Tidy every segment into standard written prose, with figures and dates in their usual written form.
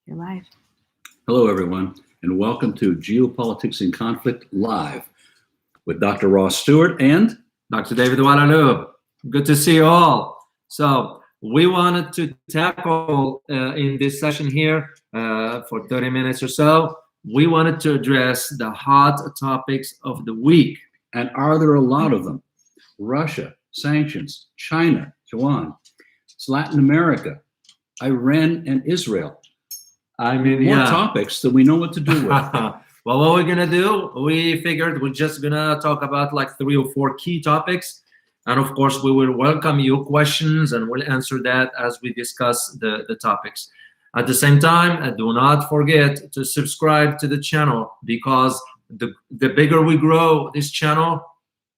You're live. Hello, everyone, and welcome to Geopolitics and Conflict Live with Dr. Ross Stewart and Dr. David Waterloo. Good to see you all. So we wanted to tackle in this session here for 30 minutes or so, we wanted to address the hot topics of the week. And are there a lot of them? Russia, sanctions, China, Taiwan, it's Latin America, Iran, and Israel. I mean, More topics that we know what to do with. Well, what we're gonna do, we figured we're just gonna talk about like 3 or 4 key topics. And of course, we will welcome your questions and we'll answer that as we discuss the topics. At the same time, do not forget to subscribe to the channel, because the bigger we grow this channel,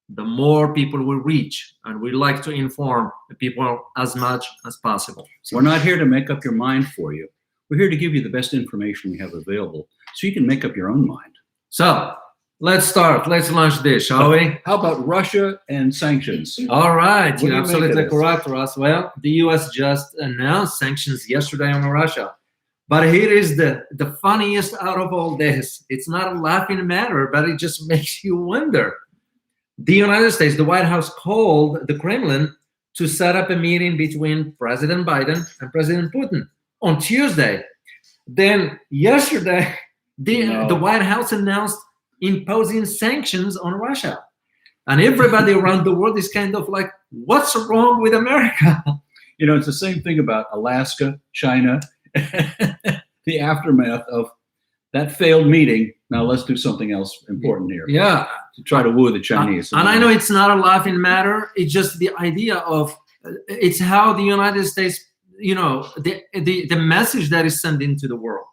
the more people will reach. And we like to inform the people as much as possible. So we're not here to make up your mind for you. We're here to give you the best information we have available so you can make up your own mind. So let's start. Let's launch this, shall we? How about Russia and sanctions? All right. What do you You're make of absolutely this? correct, Ross. Well, the U.S. just announced sanctions yesterday on Russia. But here is the funniest out of all this. It's not a laughing matter, but it just makes you wonder. The United States, the White House called the Kremlin to set up a meeting between President Biden and President Putin on Tuesday. Then yesterday, the White House announced imposing sanctions on Russia. And everybody around the world is kind of like, what's wrong with America? You know, it's the same thing about Alaska, China, the aftermath of that failed meeting. Now let's do something else important here. Yeah. To try to woo the Chinese. And I know it's not a laughing matter. It's just the idea of, it's how the United States, you know, the message that is sent into the world.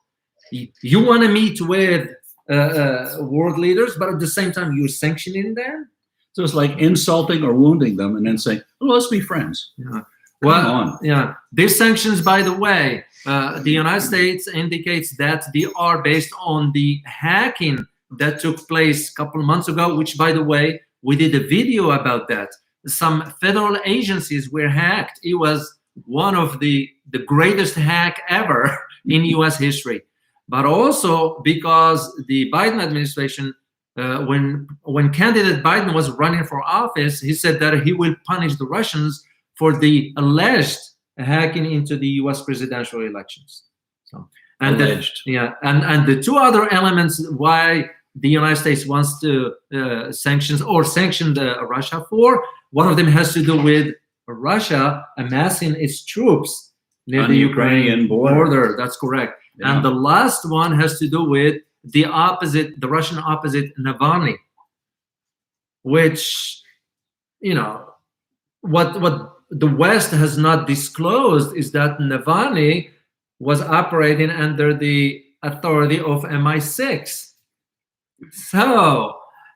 You want to meet with world leaders, but at the same time you're sanctioning them. So it's like insulting or wounding them and then saying, well, let's be friends. Yeah. Come on. Yeah. These sanctions, by the way, the United States indicates that they are based on the hacking that took place a couple months ago, which, by the way, we did a video about that. Some federal agencies were hacked. It was one of the greatest hack ever in U.S. history. But also because the Biden administration, when candidate Biden was running for office, he said that he will punish the Russians for the alleged hacking into the U.S. presidential elections. So, and Alleged. and the 2 other elements why the United States wants to sanction Russia for, one of them has to do with Russia amassing its troops near On the the Ukrainian Ukrainian border. That's correct. Yeah. And the last one has to do with the Russian opposite, Navalny, which, you know, what the West has not disclosed is that Navalny was operating under the authority of MI6. So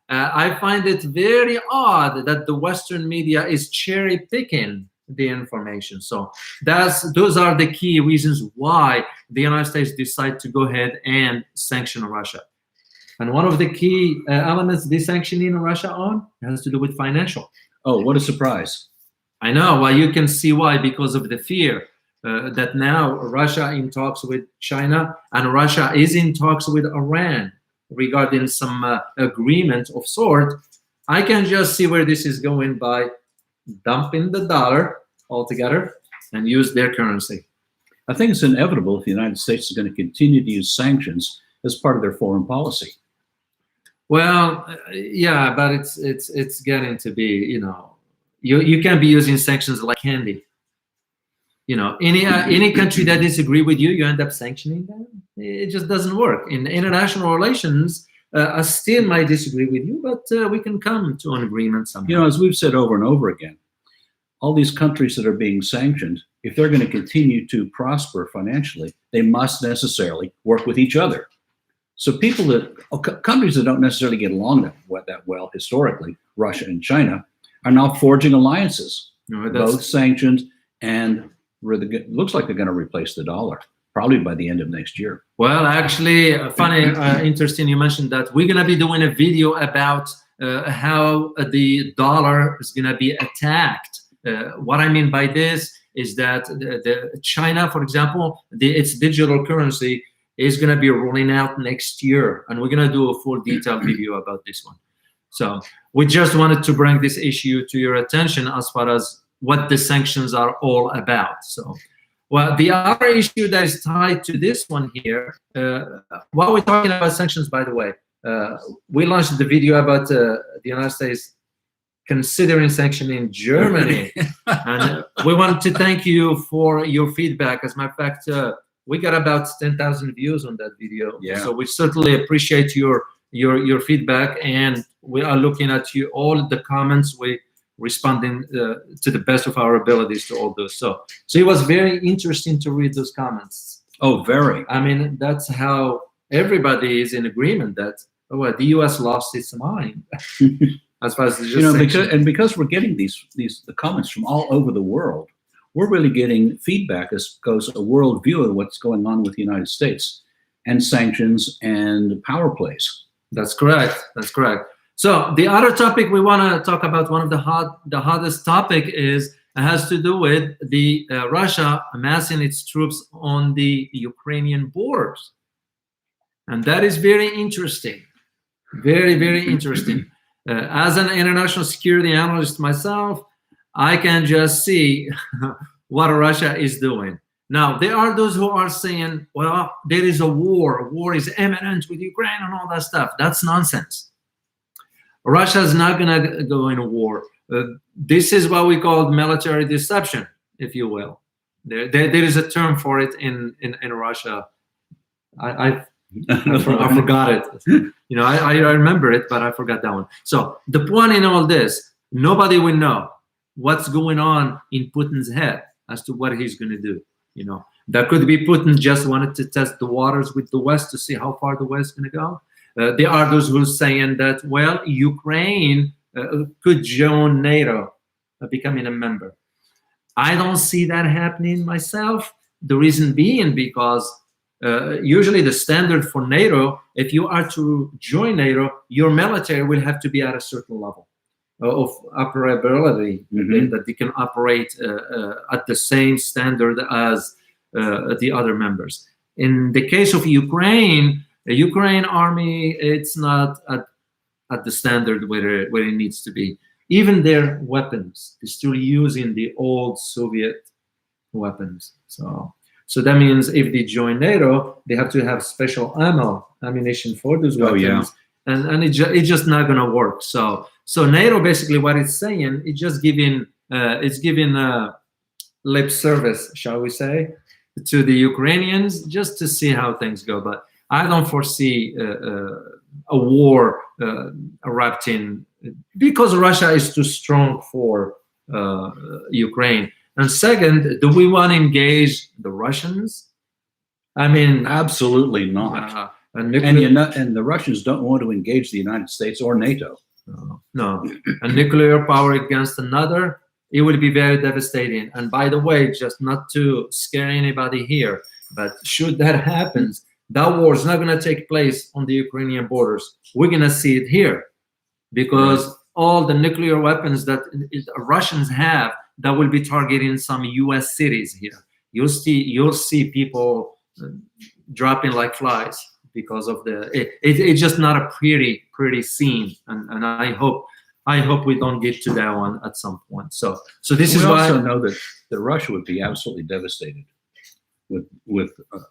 I find it very odd that the Western media is cherry picking the information. So those are the key reasons why the United States decide to go ahead and sanction Russia. And one of the key elements they sanctioning Russia on has to do with financial. Oh, what a surprise. I know. Well, you can see why, because of the fear that now Russia in talks with China and Russia is in talks with Iran regarding some agreement of sort. I can just see where this is going by dumping the dollar altogether and use their currency. I think it's inevitable if the United States is going to continue to use sanctions as part of their foreign policy. Well, yeah, but it's getting to be, you know, you can't be using sanctions like candy. You know, any country that disagree with you, you end up sanctioning them. It just doesn't work. In international relations, I still might disagree with you, but we can come to an agreement somehow. You know, as we've said over and over again, all these countries that are being sanctioned, if they're going to continue to prosper financially, they must necessarily work with each other. So countries that don't necessarily get along that well historically, Russia and China, are now forging alliances, both sanctioned and looks like they're going to replace the dollar, probably by the end of next year. Well, actually, funny, interesting you mentioned that. We're going to be doing a video about how the dollar is going to be attacked. What I mean by this is that China, for example, its digital currency is going to be rolling out next year, and we're going to do a full detailed video about this one. So we just wanted to bring this issue to your attention as far as what the sanctions are all about. So, well, the other issue that is tied to this one here, while we're talking about sanctions, by the way, we launched the video about the United States considering sanctioning Germany. And we want to thank you for your feedback. As a matter of fact, we got about 10,000 views on that video. Yeah. So we certainly appreciate your feedback, and we are looking at you all the comments. We responding to the best of our abilities to all those. So it was very interesting to read those comments. Oh, very. I mean, that's how everybody is in agreement that the U.S. lost its mind as far as just because we're getting the comments from all over the world, we're really getting feedback as goes a world view of what's going on with the United States and sanctions and power plays. That's correct. That's correct. So the other topic we want to talk about, one of the hottest topic has to do with the Russia amassing its troops on the Ukrainian borders, and that is very interesting, very, very interesting. As an international security analyst myself, I can just see what Russia is doing. Now, there are those who are saying, well, there is a war is imminent with Ukraine and all that stuff. That's nonsense. Russia is not going to go in a war. This is what we call military deception, if you will. There is a term for it in Russia. I forgot it. I remember it, but I forgot that one. So the point in all this, nobody will know what's going on in Putin's head as to what he's going to do. That could be Putin just wanted to test the waters with the West to see how far the West is going to go. There are those who are saying that, well, Ukraine could join NATO, becoming a member. I don't see that happening myself. The reason being because usually the standard for NATO, if you are to join NATO, your military will have to be at a certain level of operability, that they can operate at the same standard as the other members. In the case of Ukraine, the Ukraine army, it's not at the standard where it needs to be. Even their weapons, they're still using the old Soviet weapons. So that means if they join NATO, they have to have special ammunition for those weapons. Yeah. And it's just not going to work. So NATO basically what it's saying, it's just giving lip service, shall we say, to the Ukrainians just to see how things go. But I don't foresee a war erupting because Russia is too strong for Ukraine. And second, do we want to engage the Russians? I mean, absolutely not. And the Russians don't want to engage the United States or NATO. No. A nuclear power against another, it will be very devastating. And by the way, just not to scare anybody here, but should that happen, that war is not going to take place on the Ukrainian borders. We're going to see it here because all the nuclear weapons that Russians have that will be targeting some U.S. cities here. You'll see people dropping like flies because of it's just not a pretty scene. And I hope we don't get to that one at some point. So this is why we also know that Russia would be absolutely devastated with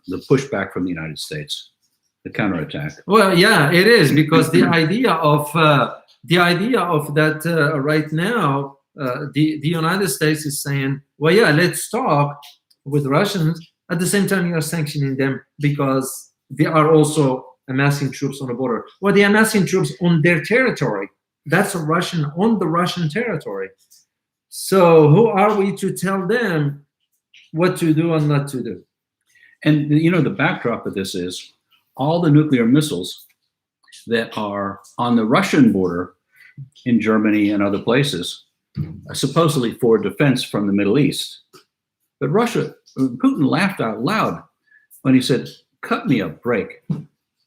the pushback from the United States, the counterattack. Well, yeah, it is because the idea of that right now, the United States is saying, well, yeah, let's talk with Russians. At the same time, you are sanctioning them because they are also amassing troops on the border. Well, they're amassing troops on their territory. That's on the Russian territory. So who are we to tell them what to do and not to do? And the backdrop of this is all the nuclear missiles that are on the Russian border in Germany and other places, supposedly for defense from the Middle East. But Putin laughed out loud when he said, cut me a break.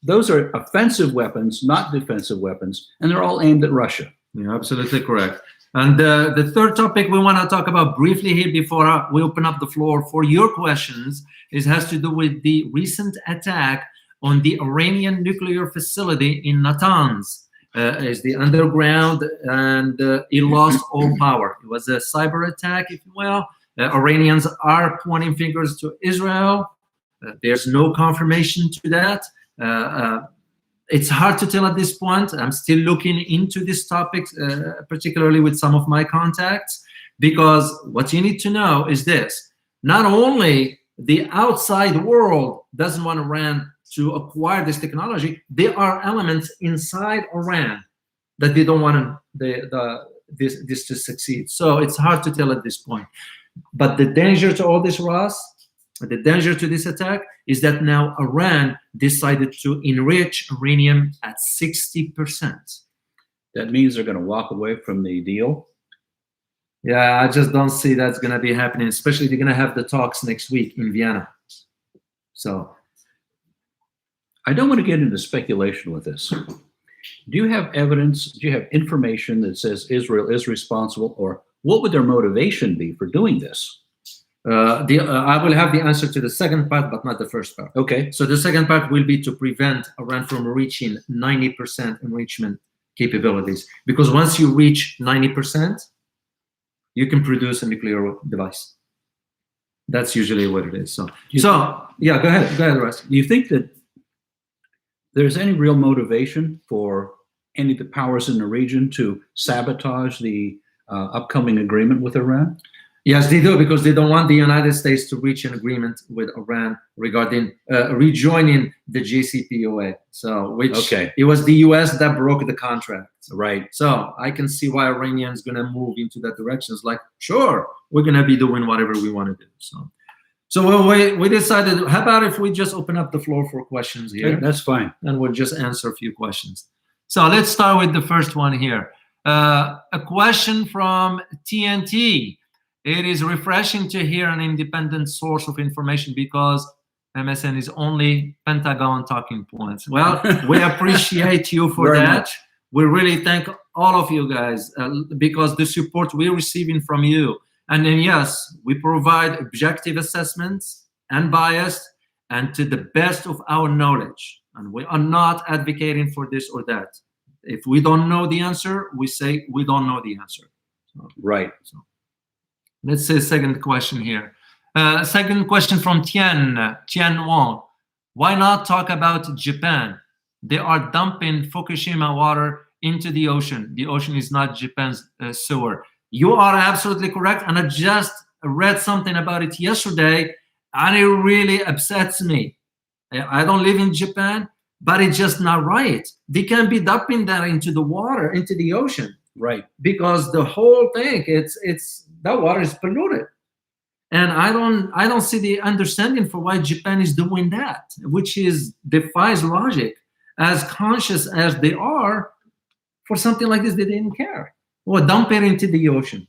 Those are offensive weapons, not defensive weapons, and they're all aimed at Russia. You're absolutely correct. And the third topic we want to talk about briefly here before we open up the floor for your questions has to do with the recent attack on the Iranian nuclear facility in Natanz. Is the underground, and it lost all power. It was a cyber attack, if you will. Iranians are pointing fingers to Israel. There's no confirmation to that. It's hard to tell at this point. I'm still looking into this topic, particularly with some of my contacts, because what you need to know is this. Not only the outside world doesn't want Iran to acquire this technology, there are elements inside Iran that they don't want this to succeed. So it's hard to tell at this point. But the danger to all this, Ross, the danger to this attack is that now Iran decided to enrich uranium at 60%. That means they're going to walk away from the deal? Yeah, I just don't see that's going to be happening, especially they're going to have the talks next week in Vienna. So I don't want to get into speculation with this. Do you have evidence, do you have information that says Israel is responsible, or what would their motivation be for doing this? I will have the answer to the second part, but not the first part. Okay. So the second part will be to prevent Iran from reaching 90% enrichment capabilities. Because once you reach 90%, you can produce a nuclear device. That's usually what it is. So yeah, go ahead, Russ. Do you think that there's any real motivation for any of the powers in the region to sabotage the upcoming agreement with Iran? Yes, they do, because they don't want the United States to reach an agreement with Iran regarding rejoining the JCPOA. So, it was the US that broke the contract. Right. So I can see why Iranians going to move into that direction. It's like, sure, we're going to be doing whatever we want to do. So we decided, how about if we just open up the floor for questions here? That's fine. And we'll just answer a few questions. So let's start with the first one here. A question from TNT. It is refreshing to hear an independent source of information, because MSN is only Pentagon talking points. Well, we appreciate you for Very that. much. We really thank all of you guys because the support we're receiving from you. And then, yes, we provide objective assessments and biased and to the best of our knowledge. And we are not advocating for this or that. If we don't know the answer, we say we don't know the answer. Right. So let's say second question here. Second question from Tian Wang. Why not talk about Japan? They are dumping Fukushima water into the ocean. The ocean is not Japan's sewer. You are absolutely correct. And I just read something about it yesterday, and it really upsets me. I don't live in Japan, but it's just not right. They can't be dumping that into the water, into the ocean. Right. Because the whole thing, that water is polluted. And I don't see the understanding for why Japan is doing that, which defies logic. As conscious as they are, for something like this, they didn't care. Well, dump it into the ocean.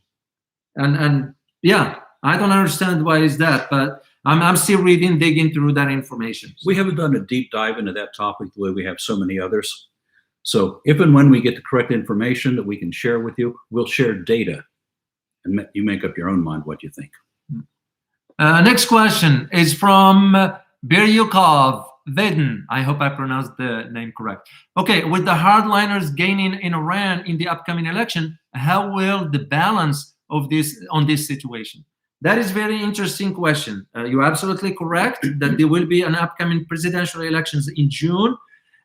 And yeah, I don't understand why is that, but I'm still digging through that information. We haven't done a deep dive into that topic the way we have so many others. So if and when we get the correct information that we can share with you, we'll share data, and you make up your own mind what you think. Next question is from Biryukov Vedin. I hope I pronounced the name correct. Okay, with the hardliners gaining in Iran in the upcoming election, how will the balance of this situation? That is very interesting question. You're absolutely correct that there will be an upcoming presidential elections in June,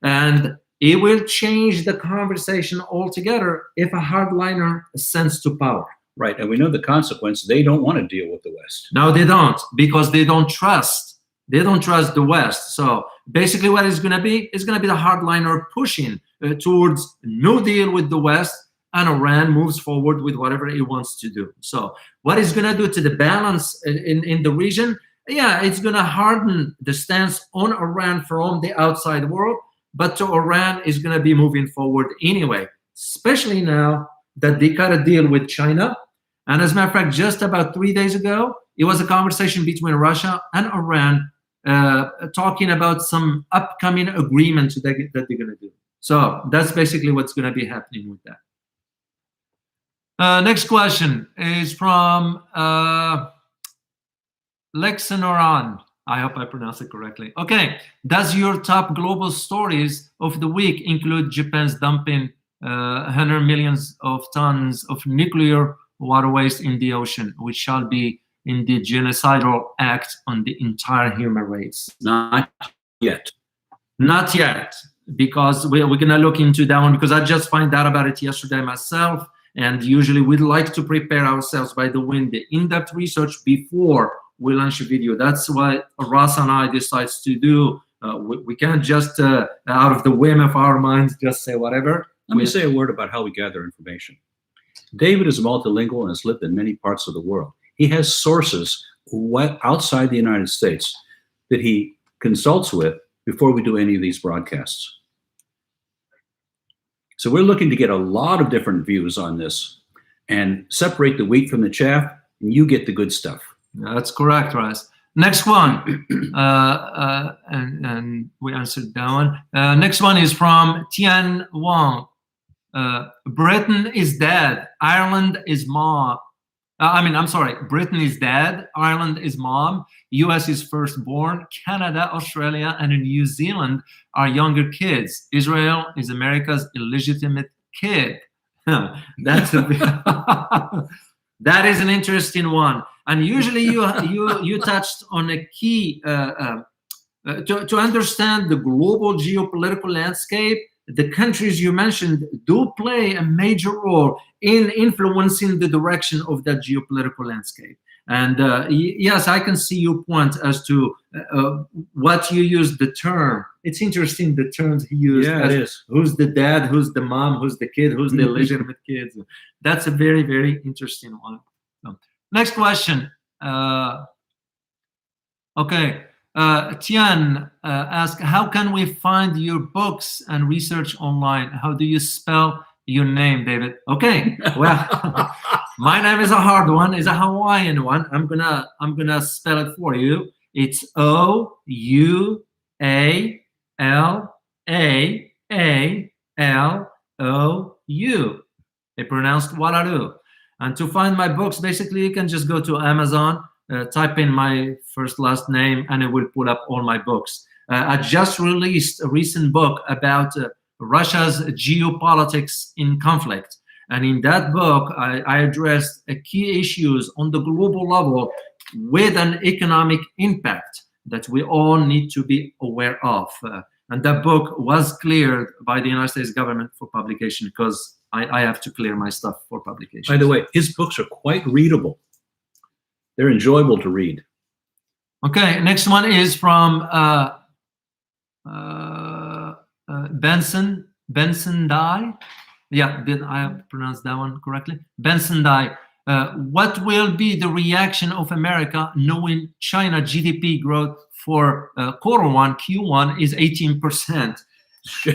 and it will change the conversation altogether if a hardliner ascends to power. Right, and we know the consequence. They don't want to deal with the West. No, they don't, because they don't trust the West. So basically what it's going to be is going to be the hardliner pushing towards no deal with the West, and Iran moves forward with whatever it wants to do. So what it's going to do to the balance in the region, yeah, it's going to harden the stance on Iran from the outside world, but to Iran is going to be moving forward anyway, especially now that they got a deal with China. And as a matter of fact, just about 3 days ago, it was a conversation between Russia and Iran talking about some upcoming agreements that they're going to do. So that's basically what's going to be happening with that. Next question is from Lexanoran. I hope I pronounced it correctly. Okay. Does your top global stories of the week include Japan's dumping 100 millions of tons of nuclear water waste in the ocean, which shall be in the genocidal act on the entire human race? Not yet. Not yet, because we're going to look into that one, because I just found out about it yesterday myself. And usually we'd like to prepare ourselves by doing the in-depth research before we launch a video. That's what Ross and I decides to do. We can't just, out of the whim of our minds, just say whatever. Let me say a word about how we gather information. David is multilingual and has lived in many parts of the world. He has sources outside the United States that he consults with before we do any of these broadcasts. So we're looking to get a lot of different views on this and separate the wheat from the chaff, and you get the good stuff. That's correct, Russ. Next one, and we answered that one. Next one is from Tian Wang. Britain is dead. Ireland is mom. I'm sorry. Britain is dead. Ireland is mom. US is firstborn. Canada, Australia, and New Zealand are younger kids. Israel is America's illegitimate kid. That's that is an interesting one. And usually you touched on a key to understand the global geopolitical landscape. The countries you mentioned do play a major role in influencing the direction of that geopolitical landscape. And yes, I can see your point as to what you use the term. It's interesting the terms he used. Yeah, it is. Who's the dad? Who's the mom? Who's the kid? Who's the illegitimate kid? That's a very, very interesting one. Next question. Okay. Tian asked, how can we find your books and research online? How do you spell your name, David? Okay, well, my name is a hard one. It's a Hawaiian one. I'm gonna spell it for you. It's O-U-A-L-A-A-L-O-U. They pronounced Walaru. And to find my books, basically, you can just go to Amazon. Type in my first last name and it will pull up all my books. I just released a recent book about Russia's geopolitics in conflict. And in that book, I addressed key issues on the global level with an economic impact that we all need to be aware of. And that book was cleared by the United States government for publication, because I have to clear my stuff for publication. By the way, his books are quite readable. They're enjoyable to read. Okay, next one is from Benson Dai. Yeah, did I pronounce that one correctly? Benson Dai. What will be the reaction of America knowing China GDP growth for Q1 is 18%?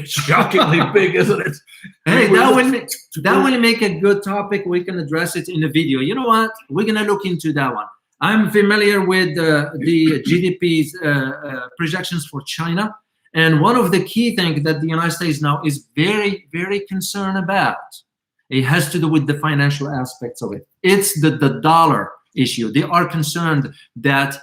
Shockingly big, isn't it? Hey, that will make a good topic. We can address it in a video. You know what? We're gonna look into that one. I'm familiar with the GDP's projections for China, and one of the key things that the United States now is very, very concerned about, it has to do with the financial aspects of it. It's the dollar issue. They are concerned that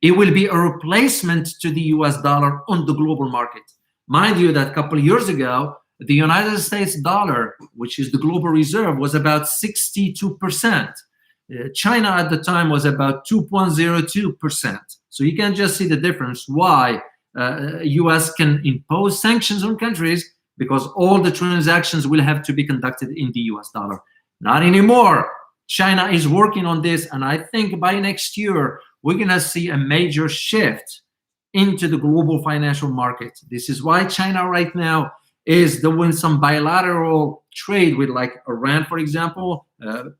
it will be a replacement to the US dollar on the global market. Mind you that a couple of years ago, the United States dollar, which is the global reserve, was about 62%. China at the time was about 2.02%. So you can just see the difference why US can impose sanctions on countries, because all the transactions will have to be conducted in the US dollar. Not anymore. China is working on this, and I think by next year, we're gonna see a major shift into the global financial market. This is why China right now is doing some bilateral trade with, like, Iran, for example,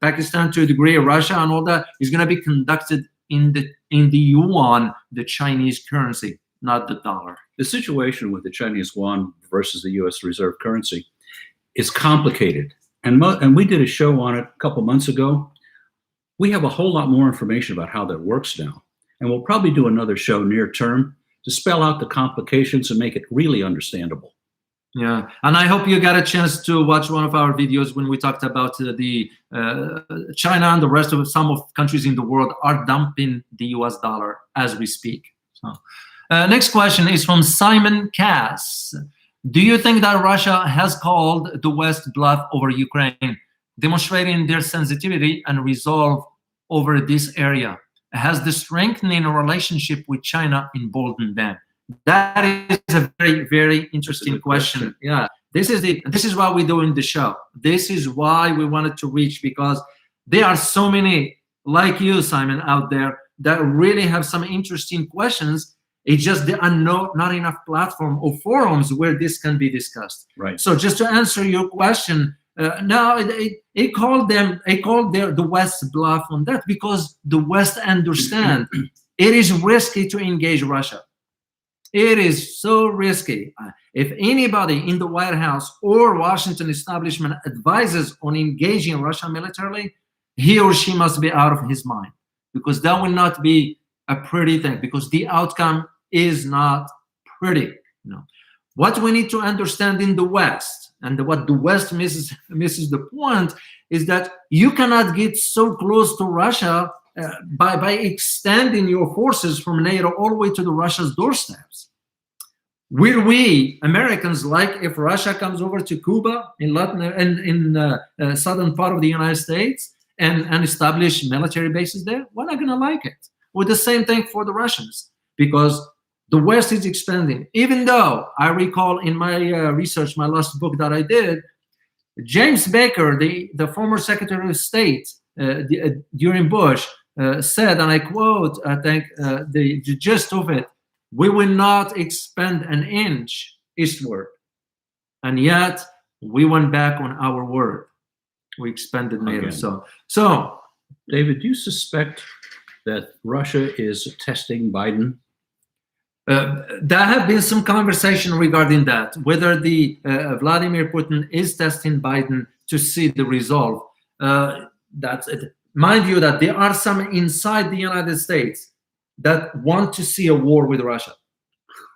Pakistan to a degree, Russia, and all that is going to be conducted in the yuan, the Chinese currency, not the dollar. The situation with the Chinese yuan versus the U.S. reserve currency is complicated, and we did a show on it a couple months ago. We have a whole lot more information about how that works now, and we'll probably do another show near term to spell out the complications and make it really understandable. Yeah, and I hope you got a chance to watch one of our videos when we talked about the China and the rest of some of countries in the world are dumping the US dollar as we speak. So, next question is from Simon Cass. Do you think that Russia has called the West bluff over Ukraine, demonstrating their sensitivity and resolve over this area? Has the strengthening relationship with China emboldened them? That is a very, very interesting question. Yeah, this is why we do in the show. This is why we wanted to reach, because there are so many like you, Simon, out there that really have some interesting questions. It's just there are not enough platform or forums where this can be discussed. Right. So just to answer your question, no, it called the West bluff on that because the West understand it is risky to engage Russia. It is so risky. If anybody in the White House or Washington establishment advises on engaging Russia militarily, he or she must be out of his mind, because that will not be a pretty thing, because the outcome is not pretty. You know, what we need to understand in the West, and what the West misses the point, is that you cannot get so close to Russia by extending your forces from NATO all the way to the Russia's doorsteps. Will we Americans like if Russia comes over to Cuba in southern part of the United States and establish military bases there? We're not going to like it. With the same thing for the Russians, because the West is expanding. Even though I recall in my research, my last book that I did, James Baker, the former Secretary of State during Bush, said, and I quote, I think the gist of it, "We will not expand an inch eastward." And yet we went back on our word. We expanded NATO. Again. So David, do you suspect that Russia is testing Biden? There have been some conversation regarding that, whether the Vladimir Putin is testing Biden to see the resolve. That's it. Mind you that there are some inside the United States that want to see a war with Russia.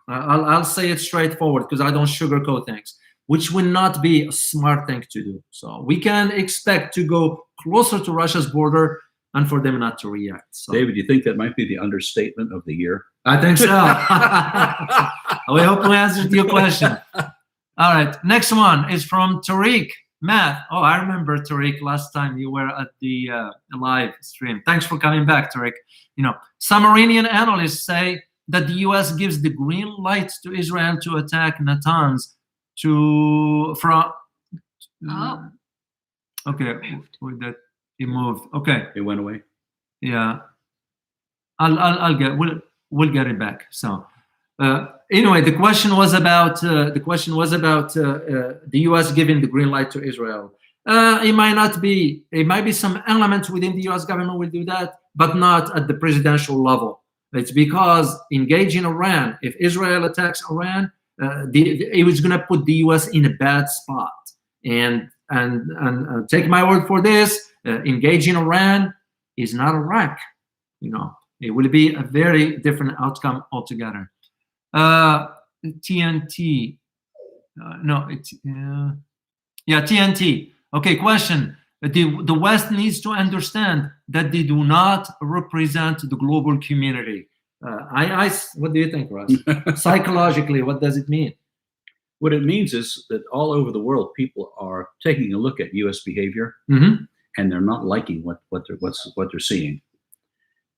I'll say it straightforward because I don't sugarcoat things, which will not be a smart thing to do. So we can expect to go closer to Russia's border and for them not to react. So, David, do you think that might be the understatement of the year? I think so. We hope we answered your question. All right, next one is from Tariq. Matt, oh, I remember Tariq, last time you were at the live stream. Thanks for coming back, Tariq. You know, some Iranian analysts say that the U.S. gives the green light to Israel to attack Natanz okay, with that it moved. Okay, It went away. yeah, we'll get it back. So anyway, the question was about the U.S. giving the green light to Israel. It might be some elements within the U.S. government will do that, but not at the presidential level. It's because engaging Iran, if Israel attacks Iran, it was going to put the U.S. in a bad spot. And take my word for this, engaging Iran is not Iraq. You know, it will be a very different outcome altogether. TNT, TNT. Okay, question. The West needs to understand that they do not represent the global community. What do you think, Russ? Psychologically, what does it mean? What it means is that all over the world, people are taking a look at U.S. behavior, Mm-hmm. and they're not liking what they're seeing.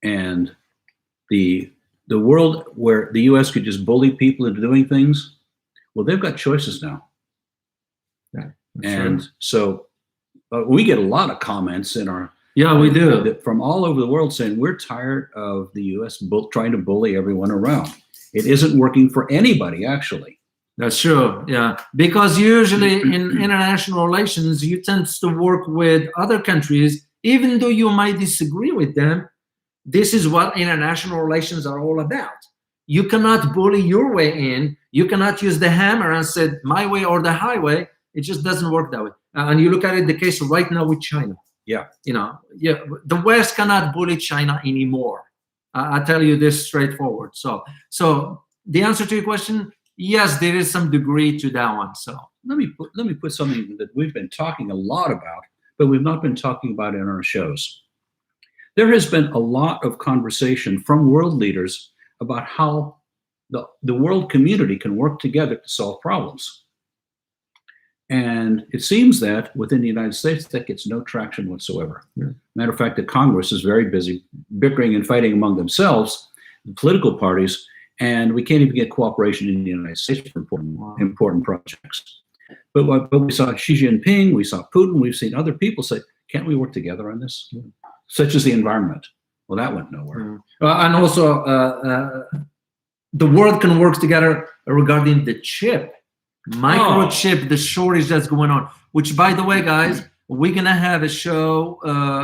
And the world where the U.S. could just bully people into doing things, well, they've got choices now. Yeah, and so we get a lot of comments in our we do from all over the world saying we're tired of the U.S. trying to bully everyone around. It isn't working for anybody, actually. That's true. Yeah, because usually in international relations, you tend to work with other countries, even though you might disagree with them. This is what international relations are all about. You cannot bully your way in. You cannot use the hammer and say my way or the highway. It just doesn't work that way. And you look at it, the case right now with China. Yeah. The West cannot bully China anymore. I tell you this straightforward. So the answer to your question, yes, there is some degree to that one. So let me put something that we've been talking a lot about, but we've not been talking about in our shows. There has been a lot of conversation from world leaders about how the world community can work together to solve problems. And it seems that within the United States, that gets no traction whatsoever. Yeah. Matter of fact, the Congress is very busy bickering and fighting among themselves, the political parties, and we can't even get cooperation in the United States for important projects. But we saw Xi Jinping, we saw Putin, we've seen other people say, can't we work together on this? Yeah. Such as the environment. Well, that went nowhere. And also, the world can work together regarding the chip. Microchip, the shortage that's going on, which, by the way, guys, we're gonna have a show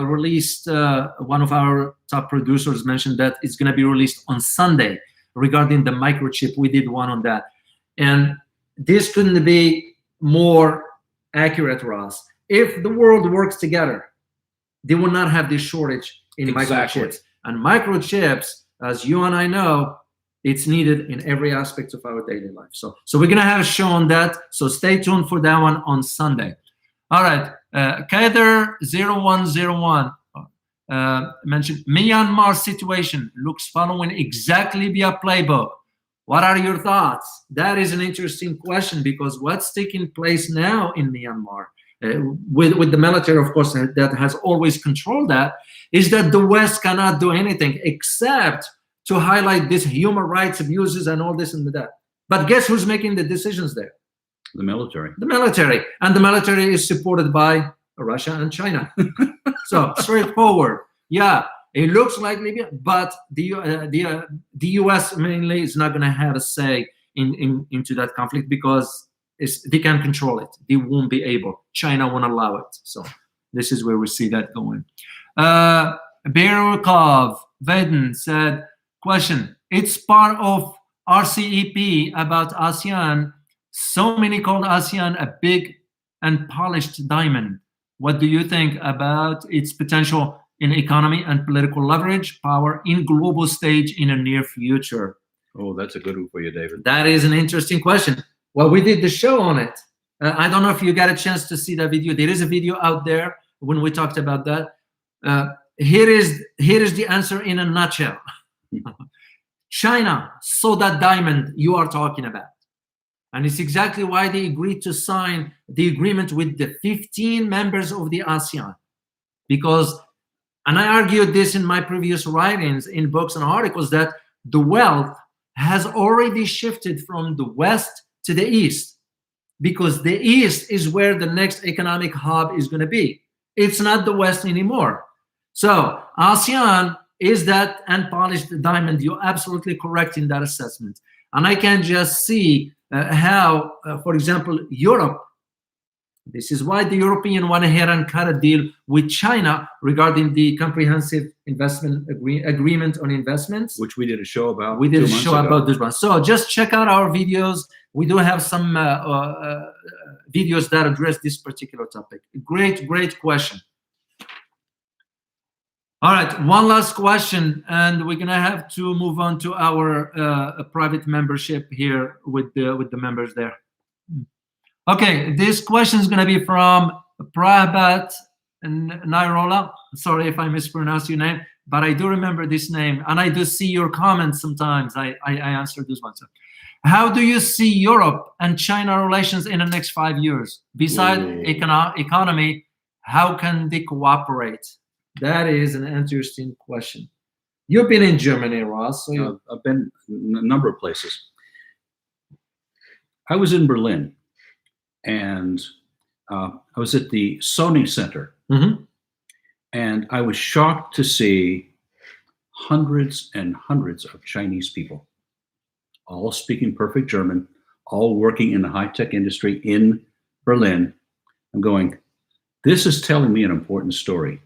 released. One of our top producers mentioned that it's gonna be released on Sunday regarding the microchip. We did one on that, and this couldn't be more accurate, Ross. If the world works together, they will not have this shortage in microchips. And microchips, as you and I know, it's needed in every aspect of our daily life. So we're gonna have a show on that. So stay tuned for that one on Sunday. All right, Kader0101 mentioned Myanmar situation looks following exactly via playbook. What are your thoughts? That is an interesting question, because what's taking place now in Myanmar, with the military, of course, that has always controlled that, is that the West cannot do anything except to highlight this human rights abuses and all this and that. But guess who's making the decisions there? The military. The military. And the military is supported by Russia and China. So straightforward. Yeah, it looks like Libya, but the US mainly is not going to have a say into that conflict, because they can't control it. They won't be able. China won't allow it. So this is where we see that going. Berukov Veden said, question, it's part of RCEP about ASEAN. So many called ASEAN a big and polished diamond. What do you think about its potential in economy and political leverage, power in global stage in a near future? Oh, that's a good one for you, David. That is an interesting question. Well, we did the show on it. I don't know if you got a chance to see that video. There is a video out there when we talked about that. Here is the answer in a nutshell. China saw that diamond you are talking about. And it's exactly why they agreed to sign the agreement with the 15 members of the ASEAN. Because, and I argued this in my previous writings in books and articles, that the wealth has already shifted from the West to the East. Because the East is where the next economic hub is going to be. It's not the West anymore. So ASEAN is that unpolished diamond. You're absolutely correct in that assessment. And I can just see how, for example, Europe, this is why the European went ahead and cut a deal with China regarding the comprehensive investment agreement on investments. Which we did a show about. We did a show about this one. So just check out our videos. We do have some videos that address this particular topic. Great question. All right, one last question, and we're gonna have to move on to our private membership here with the members there. Okay, this question is gonna be from Prabhat Nairola. Sorry if I mispronounced your name, but I do remember this name, and I do see your comments sometimes. I answer this one. So, how do you see Europe and China relations in the next 5 years? Besides economy, how can they cooperate? That is an interesting question. You've been in Germany, Ross. So I've been in a number of places. I was in Berlin, and I was at the Sony Center, and I was shocked to see hundreds and hundreds of Chinese people, all speaking perfect German, all working in the high-tech industry in Berlin. I'm going, this is telling me an important story.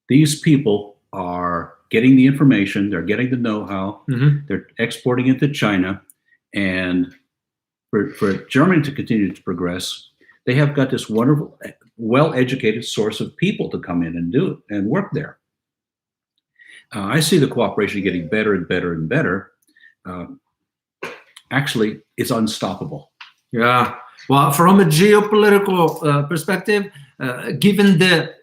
These people are getting the information, they're getting the know-how, they're exporting it to China, and for Germany to continue to progress, they have got this wonderful, well-educated source of people to come in and do it and work there. I see the cooperation getting better and better and better. Actually, it's unstoppable. Yeah. Well, from a geopolitical perspective, given the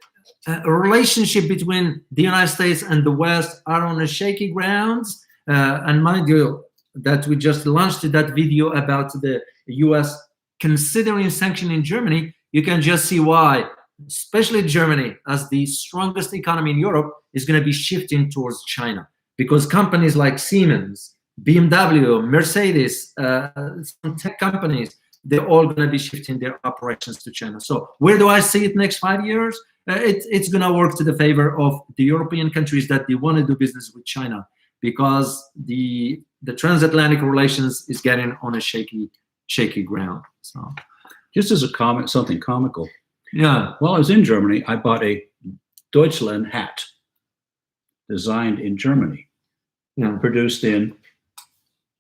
relationship between the United States and the West are on a shaky grounds, And mind you, that we just launched that video about the US considering sanctioning Germany. You can just see why, especially Germany, as the strongest economy in Europe, is going to be shifting towards China, because companies like Siemens, BMW, Mercedes, some tech companies, they're all going to be shifting their operations to China. So where do I see it next 5 years? It's going to work to the favor of the European countries that they want to do business with China, because the transatlantic relations is getting on a shaky ground. So, just as a comment, something comical. yeah. While I was in Germany, I bought a Deutschland hat designed in Germany, Yeah. produced in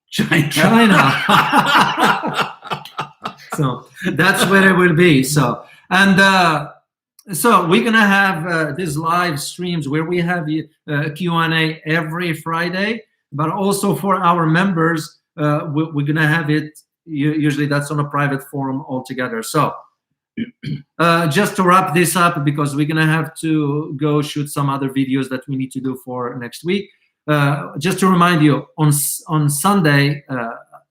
China. So that's where it will be. So, and so we're gonna have these live streams where we have Q&A every Friday, but also for our members, we're gonna have it. Usually that's on a private forum altogether. So just to wrap this up, because we're gonna have to go shoot some other videos that we need to do for next week. Just to remind you, on Sunday,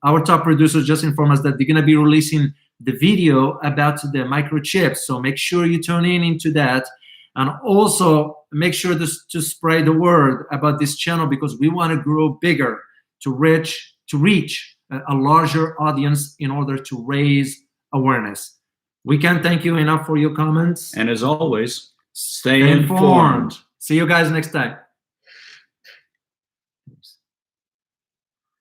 our top producers just informed us that they're gonna be releasing the video about the microchips. So make sure you tune into that, and also make sure to spread the word about this channel, because we want to grow bigger, to reach a larger audience in order to raise awareness. We can't thank you enough for your comments. And as always, stay informed. See you guys next time.